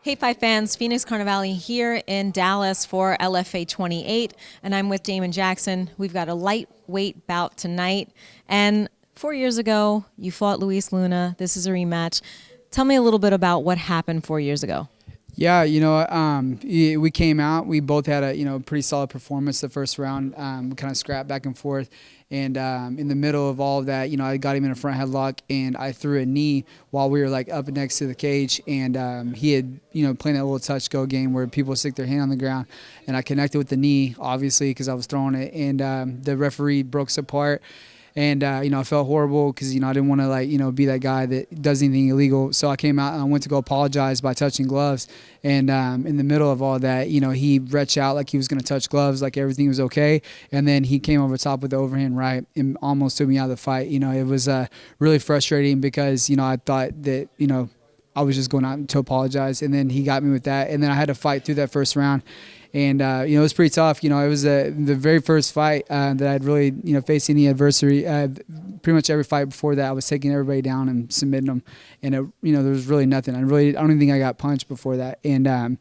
Hey, Five fans, Phoenix Carnivale here in Dallas for LFA 28, and I'm with Damon Jackson. We've got a lightweight bout tonight, and 4 years ago, you fought Luis Luna. This is a rematch. Tell me a little bit about what happened 4 years ago. Yeah, we came out. We both had a pretty solid performance the first round. We kind of scrapped back and forth, and in the middle of all of that, I got him in a front headlock, and I threw a knee while we were like up next to the cage, and he had playing that little touch go game where people stick their hand on the ground, and I connected with the knee obviously because I was throwing it, and the referee broke us apart. And, I felt horrible because, I didn't want to, be that guy that does anything illegal. So I came out and I went to go apologize by touching gloves. And in the middle of all that, he reached out like he was going to touch gloves, like everything was okay. And then he came over top with the overhand right and almost took me out of the fight. It was really frustrating because, I thought that, I was just going out to apologize. And then he got me with that. And then I had to fight through that first round. And, it was pretty tough. It was the very first fight that I'd really, faced any adversary. Pretty much every fight before that, I was taking everybody down and submitting them. And, there was really nothing. I don't even think I got punched before that. And,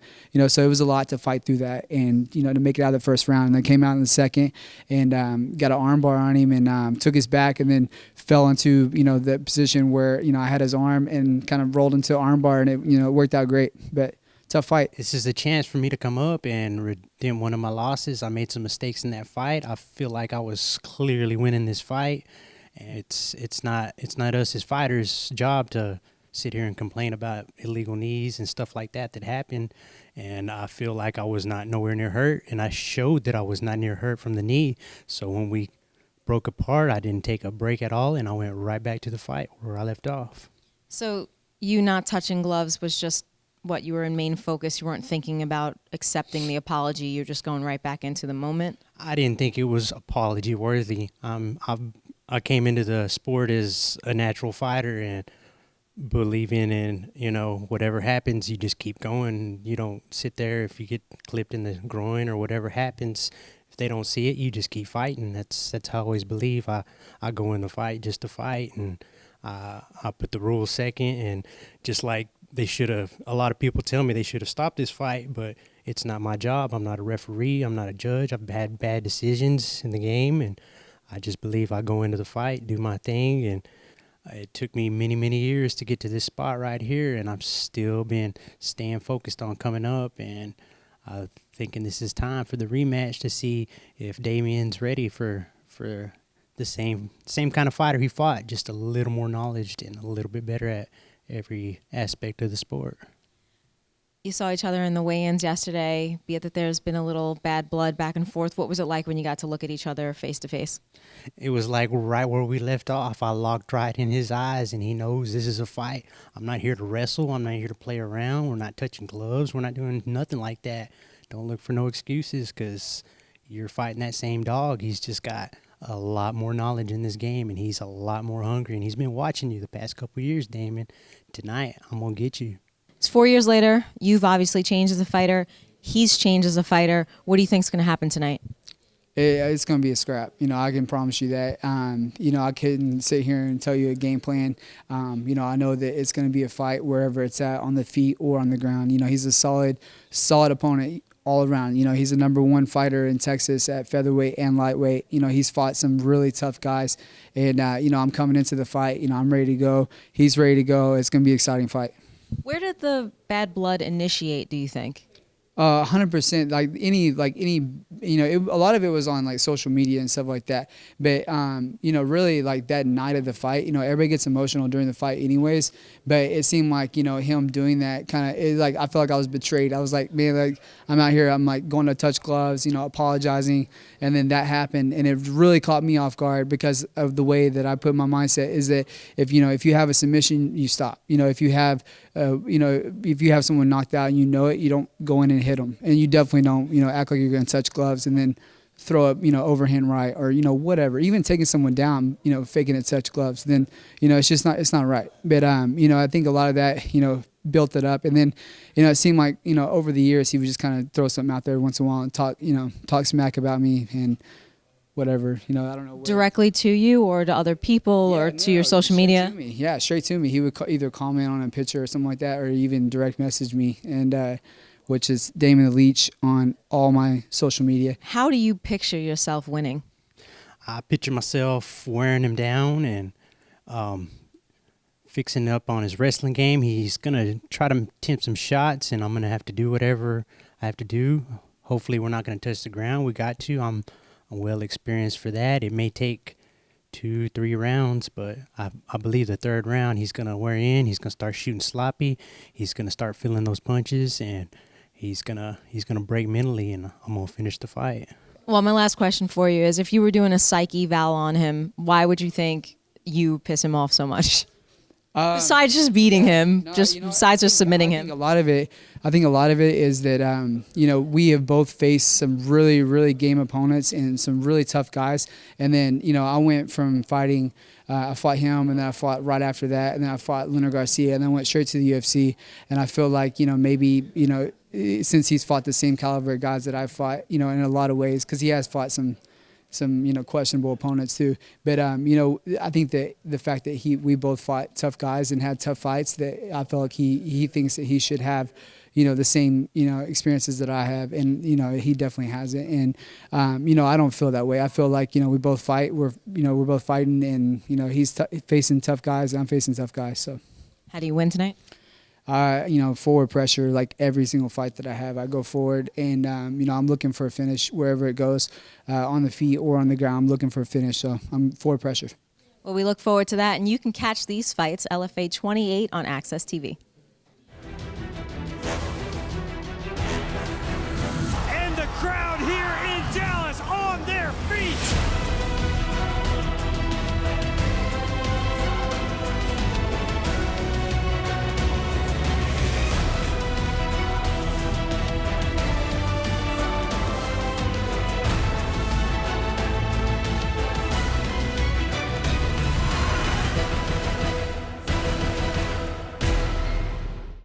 so it was a lot to fight through that and, to make it out of the first round. And then came out in the second and got an arm bar on him and took his back and then fell into, the position where, I had his arm and kind of rolled into an arm bar and it worked out great. But tough fight. This is a chance for me to come up and redeem one of my losses. I made some mistakes in that fight. I feel like I was clearly winning this fight. It's not us as fighters' job to sit here and complain about illegal knees and stuff like that happened. And I feel like I was not nowhere near hurt, and I showed that I was not near hurt from the knee. So when we broke apart, I didn't take a break at all, and I went right back to the fight where I left off. So you not touching gloves was just what you were in main focus. You weren't thinking about accepting the apology. You're just going right back into the moment. I didn't think it was apology worthy. I came into the sport as a natural fighter and believing in, whatever happens, you just keep going. You don't sit there if you get clipped in the groin or whatever happens. If they don't see it, you just keep fighting. That's how I always believe. I go in the fight just to fight, and I put the rules second, and just like they should have, a lot of people tell me they should have stopped this fight, but it's not my job. I'm not a referee. I'm not a judge. I've had bad decisions in the game, and I just believe I go into the fight, do my thing, and it took me many, many years to get to this spot right here, and I'm still been staying focused on coming up, and thinking this is time for the rematch to see if Damien's ready for the same kind of fighter he fought, just a little more knowledge and a little bit better at every aspect of the sport. You saw each other in the weigh-ins yesterday, be it that there's been a little bad blood back and forth. What was it like when you got to look at each other face to face? It was like right where we left off. I locked right in his eyes, and he knows this is a fight. I'm not here to wrestle. I'm not here to play around. We're not touching gloves. We're not doing nothing like that. Don't look for no excuses because you're fighting that same dog. He's just got a lot more knowledge in this game, and he's a lot more hungry, and he's been watching you the past couple of years, Damon. Tonight, I'm going to get you. It's 4 years later. You've obviously changed as a fighter. He's changed as a fighter. What do you think is going to happen tonight? It's going to be a scrap. I can promise you that. I couldn't sit here and tell you a game plan. I know that it's going to be a fight wherever it's at, on the feet or on the ground. He's a solid opponent all around. He's a #1 fighter in Texas at featherweight and lightweight. He's fought some really tough guys. And, I'm coming into the fight. I'm ready to go. He's ready to go. It's going to be an exciting fight. Where did the bad blood initiate, do you think? 100%. A lot of it was on like social media and stuff like that. But really like that night of the fight, everybody gets emotional during the fight anyways. But it seemed like him doing that kind of like I felt like I was betrayed. I was like, man, like I'm out here, I'm like going to touch gloves, apologizing, and then that happened, and it really caught me off guard because of the way that I put my mindset is that if you have a submission, you stop. If you have if you have someone knocked out and it, you don't go in and hit them, and you definitely don't act like you're going to touch gloves and then throw up overhand right or whatever, even taking someone down, faking it touch gloves, then it's not right. But I think a lot of that built it up, and then it seemed like over the years he would just kind of throw something out there once in a while and talk smack about me, and whatever, you know, I don't know. Directly to you or to other people or to your social straight media? to me. Yeah, straight to me. He would either comment on a picture or something like that, or even direct message me, and which is Damon the Leech on all my social media. How do you picture yourself winning? I picture myself wearing him down and fixing up on his wrestling game. He's going to try to attempt some shots, and I'm going to have to do whatever I have to do. Hopefully we're not going to touch the ground. We got to. I'm well experienced for that. It may take 2-3 rounds, but I believe the third round he's going to wear in. He's going to start shooting sloppy. He's going to start feeling those punches, and he's gonna break mentally, and I'm going to finish the fight. Well, my last question for you is, if you were doing a psych eval on him, why would you think you piss him off so much? Besides just beating him, besides just submitting him. I think a lot of it is that you know, we have both faced some really, really game opponents and some really tough guys. And then, you know, I went from fighting, I fought him, and then I fought right after that, and then I fought Leonard Garcia, and then went straight to the UFC. And I feel like, you know, maybe, you know, since he's fought the same caliber of guys that I fought, you know, in a lot of ways, because he has fought some you know, questionable opponents too. But you know, I think that the fact that we both fought tough guys and had tough fights, that I feel like he thinks that he should have, you know, the same, you know, experiences that I have, and you know, he definitely has it. And you know, I don't feel that way. I feel like, you know, we both fight. We're both fighting, and you know, he's facing tough guys, and I'm facing tough guys. So, How do you win tonight? You know, forward pressure. Like every single fight that I have, I go forward, and you know, I'm looking for a finish wherever it goes, on the feet or on the ground. I'm looking for a finish, so I'm forward pressure. Well, we look forward to that, and you can catch these fights, LFA 28, on AXS TV.